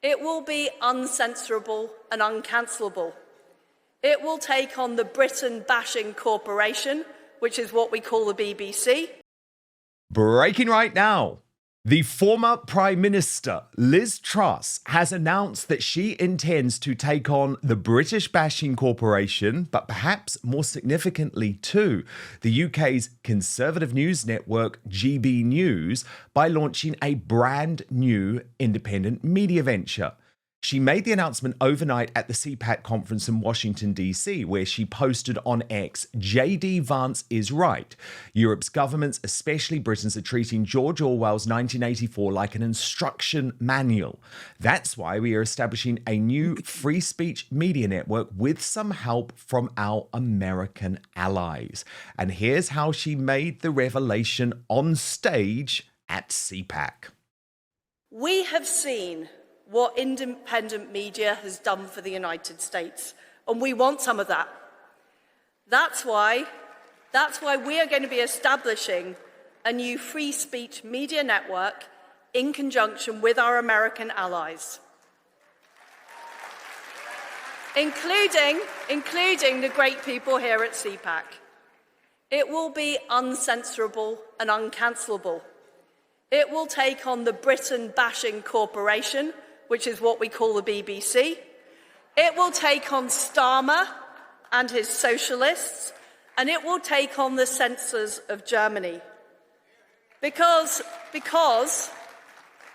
It will be uncensorable and uncancelable. It will take on the Britain-bashing corporation, which is what we call the BBC. Breaking right now. The former Prime Minister Liz Truss has announced that she intends to take on the British bashing corporation, but perhaps more significantly too, the UK's conservative news network GB News, by launching a brand new independent media venture. She made the announcement overnight at the CPAC conference in Washington, D.C., where she posted on X, "JD Vance is right. Europe's governments, especially Britain's, are treating George Orwell's 1984 like an instruction manual. That's why we are establishing a new free speech media network with some help from our American allies." And here's how she made the revelation on stage at CPAC. We have seen what independent media has done for the United States, and we want some of that. That's why we are going to be establishing a new free speech media network in conjunction with our American allies, including the great people here at CPAC. It will be uncensorable and uncancelable. It will take on the Britain-bashing corporation, which is what we call the BBC. It will take on Starmer and his socialists, and it will take on the censors of Germany. Because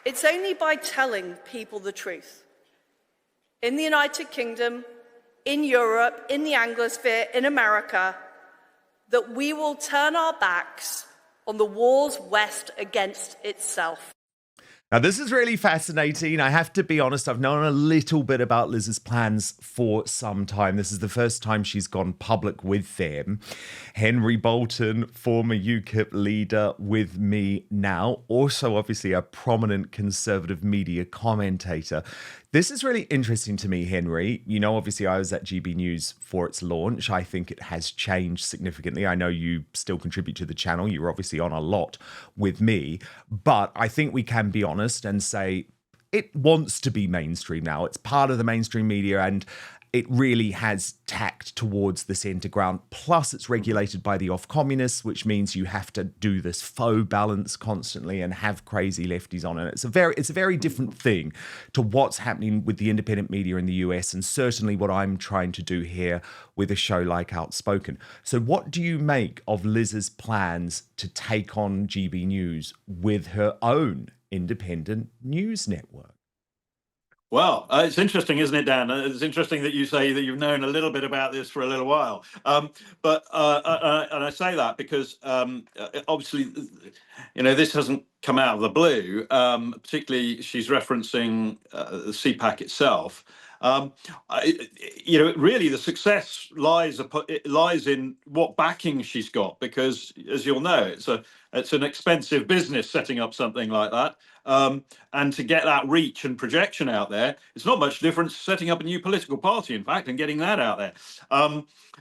it's only by telling people the truth, in the United Kingdom, in Europe, in the Anglosphere, in America, that we will turn our backs on the war's West against itself. Now, this is really fascinating. I have to be honest, I've known a little bit about Liz's plans for some time. This is the first time she's gone public with them. Henry Bolton, former UKIP leader, with me now. Also, obviously, a prominent conservative media commentator. This is really interesting to me, Henry. You know, obviously, I was at GB News for its launch. I think it has changed significantly. I know you still contribute to the channel. You're obviously on a lot with me. But I think we can be honest and say it wants to be mainstream now. It's part of the mainstream media, and it really has tacked towards the centre ground. Plus, it's regulated by the off-communists, which means you have to do this faux balance constantly and have crazy lefties on it. It's a very different thing to what's happening with the independent media in the US, and certainly what I'm trying to do here with a show like Outspoken. So what do you make of Liz's plans to take on GB News with her own independent news network? Well, it's interesting, isn't it, Dan? It's interesting that you say that you've known a little bit about this for a little while. And I say that because obviously, you know, this hasn't come out of the blue. Particularly, she's referencing the CPAC itself. You know, really, the success lies in what backing she's got, because, as you'll know, it's an expensive business setting up something like that. And to get that reach and projection out there, it's not much different setting up a new political party, in fact, and getting that out there.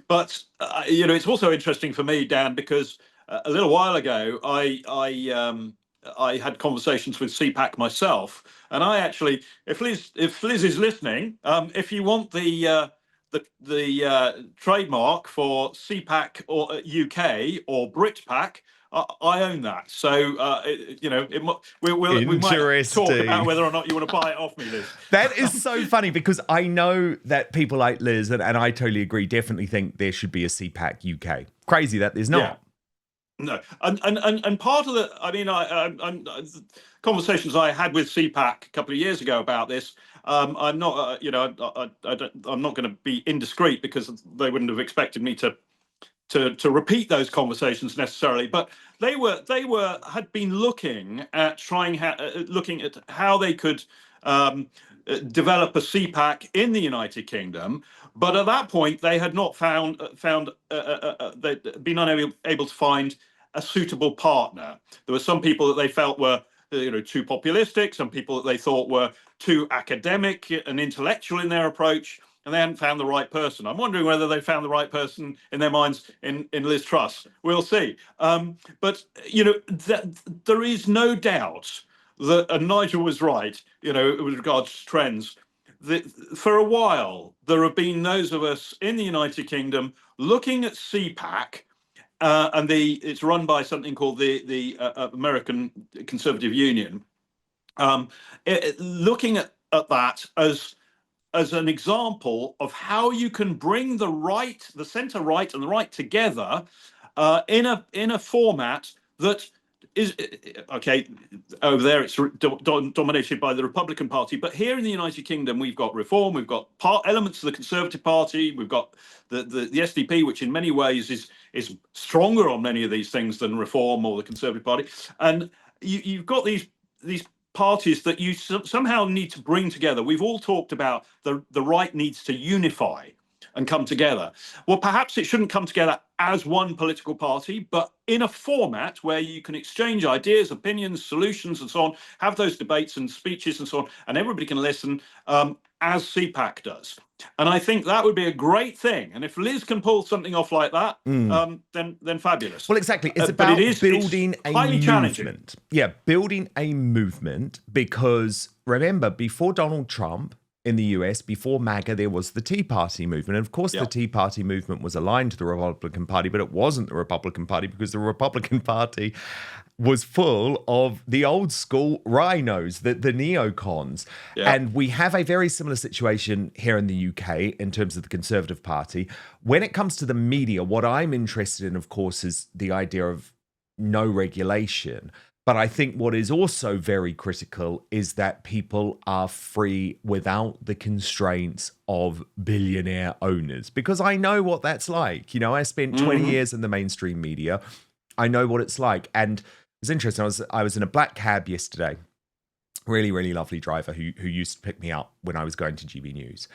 But you know, it's also interesting for me, Dan, because a little while ago, I had conversations with CPAC myself, and I actually, if Liz is listening, if you want the trademark for CPAC or UK or BritPac, I own that. So you know, we might talk about whether or not you want to buy it off me, Liz. That is so funny, because I know that people like Liz, and I totally agree, definitely think there should be a CPAC UK. Crazy that there's not. Yeah. No, and part of the, I mean, conversations I had with CPAC a couple of years ago about this. I'm not, you know, I'm not going to be indiscreet, because they wouldn't have expected me to repeat those conversations necessarily. But they had been looking at how they could develop a CPAC in the United Kingdom. But at that point, they had not they'd been unable to find a suitable partner. There were some people that they felt were, you know, too populistic, some people that they thought were too academic and intellectual in their approach, and they hadn't found the right person. I'm wondering whether they found the right person in their minds in Liz Truss. We'll see. But, you know, there is no doubt that, and Nigel was right, with regards to trends, that for a while there have been those of us in the United Kingdom looking at CPAC, and it's run by something called the American Conservative Union, looking at that as an example of how you can bring the centre right and the right together in a format that is okay. Over there, it's dominated by the Republican Party, but here in the United Kingdom, we've got Reform, we've got elements of the Conservative Party, we've got the SDP, which in many ways is stronger on many of these things than Reform or the Conservative Party, and you've got these parties that you somehow need to bring together. We've all talked about the right needs to unify and come together. Well, perhaps it shouldn't come together as one political party, but in a format where you can exchange ideas, opinions, solutions, and so on, have those debates and speeches and so on, and everybody can listen, as CPAC does. And I think that would be a great thing. And if Liz can pull something off like that, then fabulous. Well, exactly. It's about building a movement. Yeah, building a movement, because remember, before Donald Trump in the US, before MAGA, there was the Tea Party movement. And of course, the Tea Party movement was aligned to the Republican Party, but it wasn't the Republican Party because the Republican Party was full of the old school rhinos, the neocons. Yeah. And we have a very similar situation here in the UK in terms of the Conservative Party. When it comes to the media, what I'm interested in, of course, is the idea of no regulation. But I think what is also very critical is that people are free without the constraints of billionaire owners, because I know what that's like. I spent 20 years in the mainstream media. I know what it's like. And it's interesting. I was in a black cab yesterday. Really, really lovely driver who used to pick me up when I was going to GB News.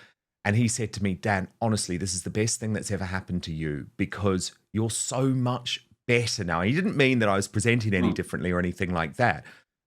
And he said to me, Dan, honestly, this is the best thing that's ever happened to you because you're so much better now. He didn't mean that I was presenting any differently or anything like that,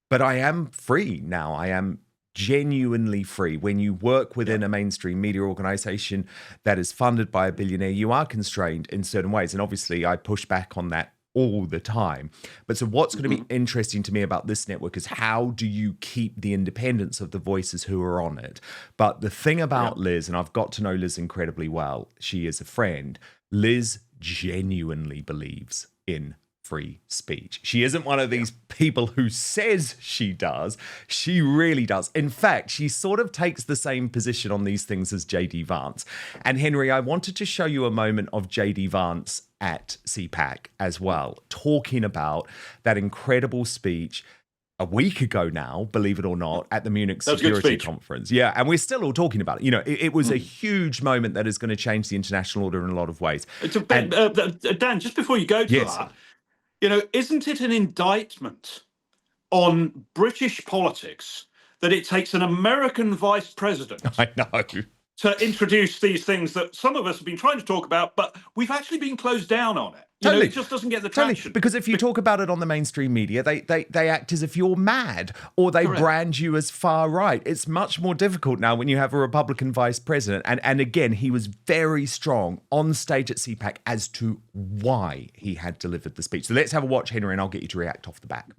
but I am free now. I am genuinely free. When you work within a mainstream media organization that is funded by a billionaire, you are constrained in certain ways. And obviously I push back on that all the time. But so what's going to be interesting to me about this network is how do you keep the independence of the voices who are on it? But the thing about Liz, and I've got to know Liz incredibly well, she is a friend, Liz genuinely believes in free speech. She isn't one of these people who says she does. She really does. In fact, she sort of takes the same position on these things as J.D. Vance. And Henry, I wanted to show you a moment of J.D. Vance at CPAC as well, talking about that incredible speech a week ago now, believe it or not, at the Munich Security Conference. Yeah, and we're still all talking about it. It was a huge moment that is going to change the international order in a lot of ways. Dan, just before you go to that, isn't it an indictment on British politics that it takes an American vice president to introduce these things that some of us have been trying to talk about, but we've actually been closed down on it? It just doesn't get the traction. Because if you talk about it on the mainstream media, they act as if you're mad or they brand you as far right. It's much more difficult now when you have a Republican vice president. And again, he was very strong on stage at CPAC as to why he had delivered the speech. So let's have a watch, Henry, and I'll get you to react off the back.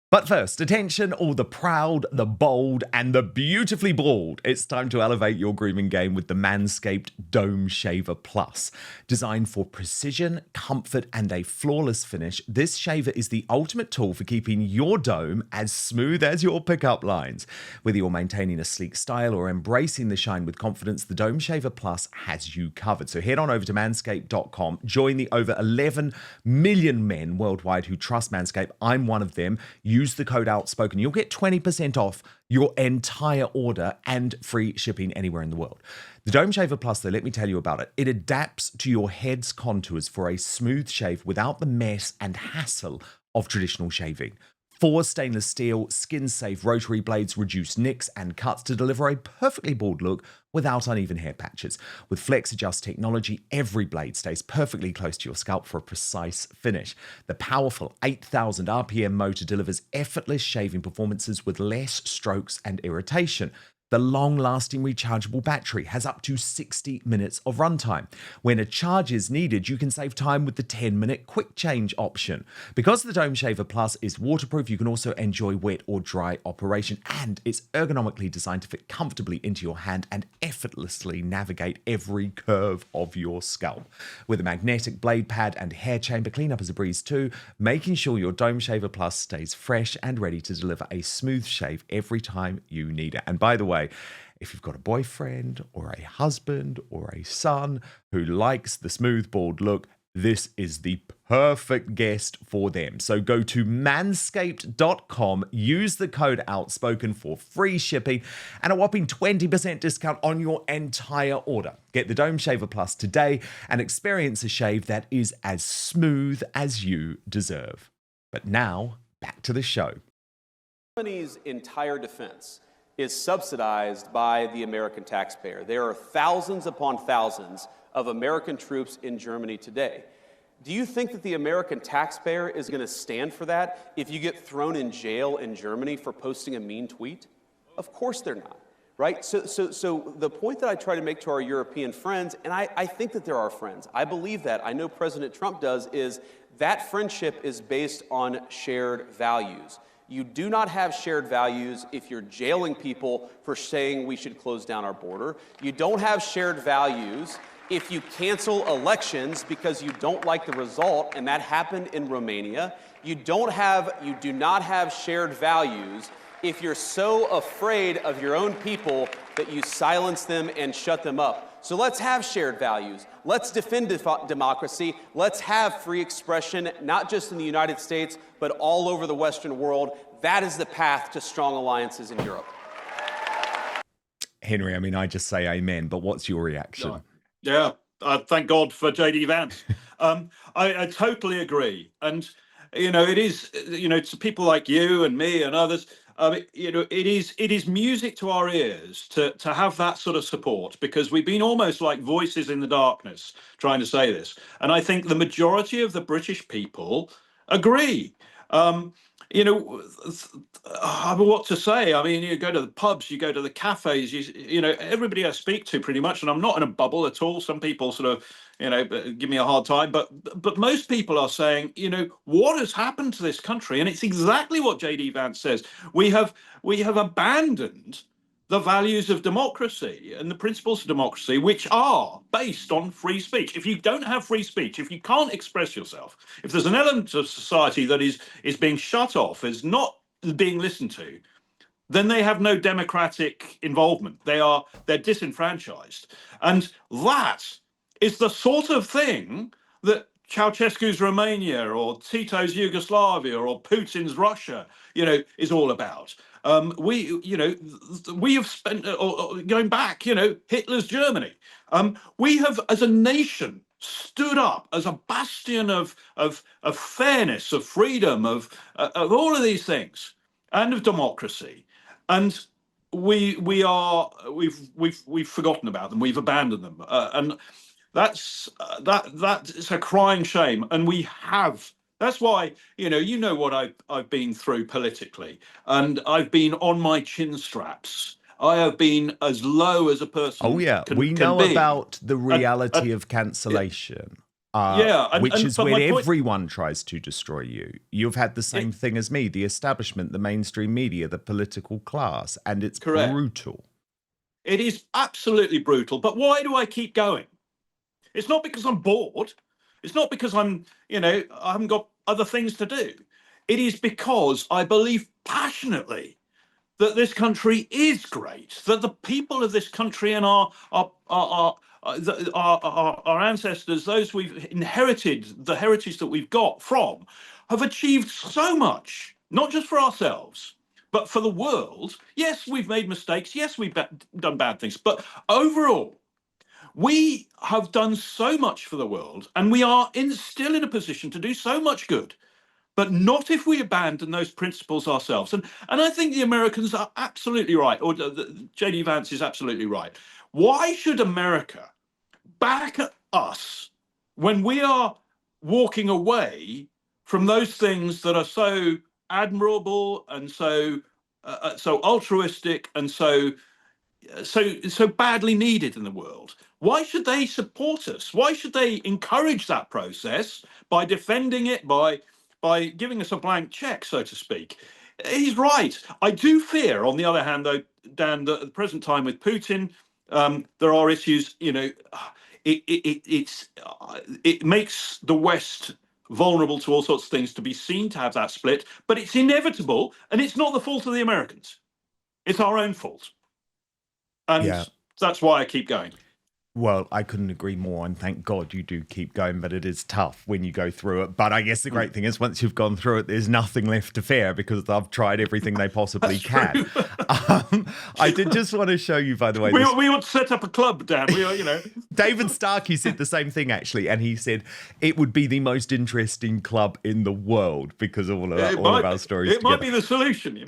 But first, attention all the proud, the bold, and the beautifully bald. It's time to elevate your grooming game with the Manscaped Dome Shaver Plus. Designed for precision, comfort, and a flawless finish, this shaver is the ultimate tool for keeping your dome as smooth as your pickup lines. Whether you're maintaining a sleek style or embracing the shine with confidence, the Dome Shaver Plus has you covered. So head on over to manscaped.com, join the over 11 million men worldwide who trust Manscaped. I'm one of them. Use the code Outspoken. You'll get 20% off your entire order and free shipping anywhere in the world. The Dome Shaver Plus, though, let me tell you about it. It adapts to your head's contours for a smooth shave without the mess and hassle of traditional shaving. 4 stainless steel, skin-safe rotary blades reduce nicks and cuts to deliver a perfectly bald look without uneven hair patches. With Flex Adjust technology, every blade stays perfectly close to your scalp for a precise finish. The powerful 8,000 RPM motor delivers effortless shaving performances with less strokes and irritation. The long-lasting rechargeable battery has up to 60 minutes of runtime. When a charge is needed, you can save time with the 10-minute quick change option. Because the Dome Shaver Plus is waterproof, you can also enjoy wet or dry operation, and it's ergonomically designed to fit comfortably into your hand and effortlessly navigate every curve of your scalp. With a magnetic blade pad and hair chamber, cleanup is a breeze too, making sure your Dome Shaver Plus stays fresh and ready to deliver a smooth shave every time you need it. And by the way, if you've got a boyfriend or a husband or a son who likes the smooth bald look, this is the perfect guest for them. So go to manscaped.com, use the code Outspoken for free shipping and a whopping 20% discount on your entire order. Get the Dome Shaver Plus today and experience a shave that is as smooth as you deserve. But now, back to the show. Germany's entire defense is subsidized by the American taxpayer. There are thousands upon thousands of American troops in Germany today. Do you think that the American taxpayer is going to stand for that if you get thrown in jail in Germany for posting a mean tweet? Of course they're not, right? So the point that I try to make to our European friends, and I think that there are friends, I believe that, I know President Trump does, is that friendship is based on shared values. You do not have shared values if you're jailing people for saying we should close down our border. You don't have shared values if you cancel elections because you don't like the result, and that happened in Romania. You do not have shared values if you're so afraid of your own people that you silence them and shut them up. So let's have shared values. Let's defend democracy. Let's have free expression, not just in the United States, but all over the Western world. That is the path to strong alliances in Europe. Henry, I mean, I just say amen, but what's your reaction? Yeah, thank God for J.D. Vance. I totally agree. And, it is, to people like you and me and others, it is music to our ears to have that sort of support, because we've been almost like voices in the darkness trying to say this. And I think the majority of the British people agree. What to say? I mean, you go to the pubs, you go to the cafes, everybody I speak to pretty much, and I'm not in a bubble at all. Some people sort of, give me a hard time, but most people are saying, what has happened to this country? And it's exactly what J.D. Vance says. We have abandoned the values of democracy and the principles of democracy, which are based on free speech. If you don't have free speech, if you can't express yourself, if there's an element of society that is being shut off, is not being listened to, then they have no democratic involvement. They're disenfranchised. And that is the sort of thing that Ceausescu's Romania or Tito's Yugoslavia or Putin's Russia, is all about. We have spent, going back, Hitler's Germany. We have, as a nation, stood up as a bastion of fairness, of freedom, of all of these things, and of democracy. And we've forgotten about them. We've abandoned them, and that's a crying shame. And we have. That's why, what I've been through politically, and I've been on my chin straps. I have been as low as a person. Oh yeah, we know about the reality of cancellation. Which is when everyone tries to destroy you. You've had the same thing as me, the establishment, the mainstream media, the political class, and it's correct. Brutal. It is absolutely brutal. But why do I keep going? It's not because I'm bored. It's not because I haven't got other things to do. It is because I believe passionately that this country is great, that the people of this country and our ancestors, those we've inherited, the heritage that we've got from, have achieved so much, not just for ourselves, but for the world. Yes, we've made mistakes. Yes, we've done bad things. But overall, we have done so much for the world, and we are still in a position to do so much good, but not if we abandon those principles ourselves. And I think the Americans are absolutely right, or J.D. Vance is absolutely right. Why should America back us when we are walking away from those things that are so admirable and so altruistic and so so badly needed in the world. Why should they support us? Why should they encourage that process by defending it, by giving us a blank check, so to speak? He's right. I do fear, on the other hand, though, Dan, that at the present time with Putin, there are issues. It makes the West vulnerable to all sorts of things to be seen to have that split, but it's inevitable, and it's not the fault of the Americans. It's our own fault. And that's why I keep going. Well, I couldn't agree more, and thank God you do keep going, but it is tough when you go through it. But I guess the great thing is once you've gone through it, there's nothing left to fear because I've tried everything they possibly can. I did just want to show you, by the way. We ought to set up a club, Dan. David Starkey said the same thing, actually, and he said it would be the most interesting club in the world because of all of our stories It might be the solution.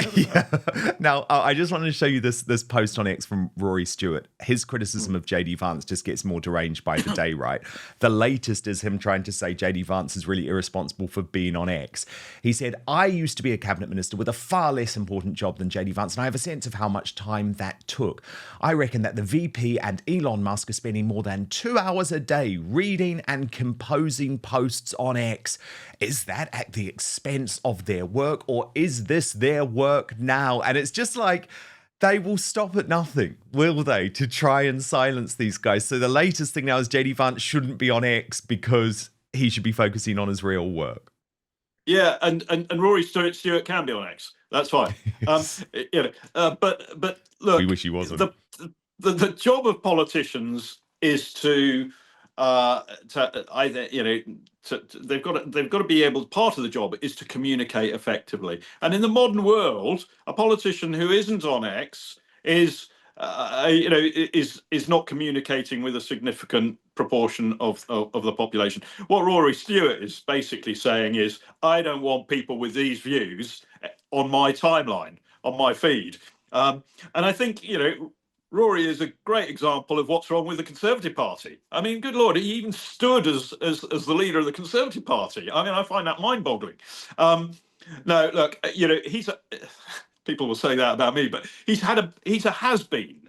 Now, I just wanted to show you this post on X from Rory Stewart. His criticism of JD Vance just gets more deranged by the day, right? The latest is him trying to say JD Vance is really irresponsible for being on X. He said, I used to be a cabinet minister with a far less important job than JD Vance, and I have a sense of how much time that took. I reckon that the VP and Elon Musk are spending more than 2 hours a day reading and composing posts on X. Is that at the expense of their work, or is this their work now? And it's just like, they will stop at nothing, will they, to try and silence these guys? So the latest thing now is JD Vance shouldn't be on X because he should be focusing on his real work. Yeah, and Rory Stewart can be on X. That's fine. But look, we wish he wasn't. The job of politicians is to either they've got to be able. Part of the job is to communicate effectively, and in the modern world, a politician who isn't on X is not communicating with a significant proportion of the population. What Rory Stewart is basically saying is, I don't want people with these views on my timeline, on my feed, and I think Rory is a great example of what's wrong with the Conservative Party. I mean, good Lord, he even stood as the leader of the Conservative Party. I mean, I find that mind-boggling. No, look, people will say that about me, but he's a has-been.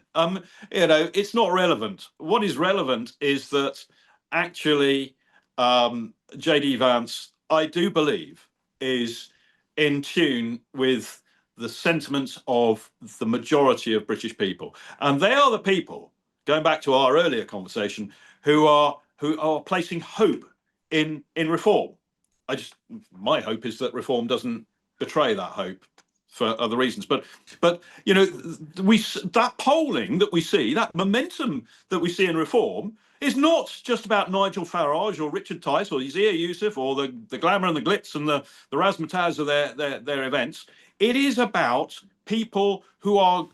It's not relevant. What is relevant is that actually JD Vance, I do believe, is in tune with the sentiments of the majority of British people. And they are the people, going back to our earlier conversation, who are placing hope in reform. My hope is that reform doesn't betray that hope for other reasons. But that polling that we see, that momentum that we see in reform, is not just about Nigel Farage or Richard Tice or Zia Youssef or the glamour and the glitz and the razzmatazz of their events. It is about people who are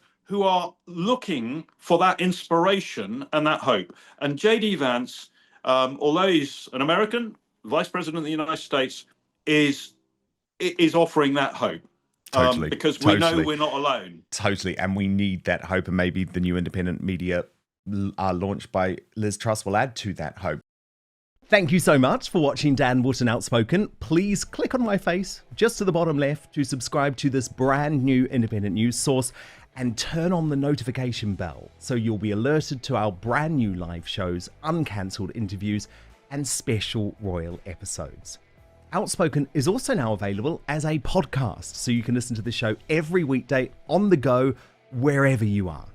looking for that inspiration and that hope. And JD Vance, although he's an American, Vice President of the United States, is offering that hope. Totally. Because we know we're not alone. Totally. And we need that hope. And maybe the new independent media launched by Liz Truss will add to that hope. Thank you so much for watching Dan Wootton Outspoken. Please click on my face just to the bottom left to subscribe to this brand new independent news source and turn on the notification bell so you'll be alerted to our brand new live shows, uncancelled interviews, and special royal episodes. Outspoken is also now available as a podcast, so you can listen to the show every weekday on the go, wherever you are.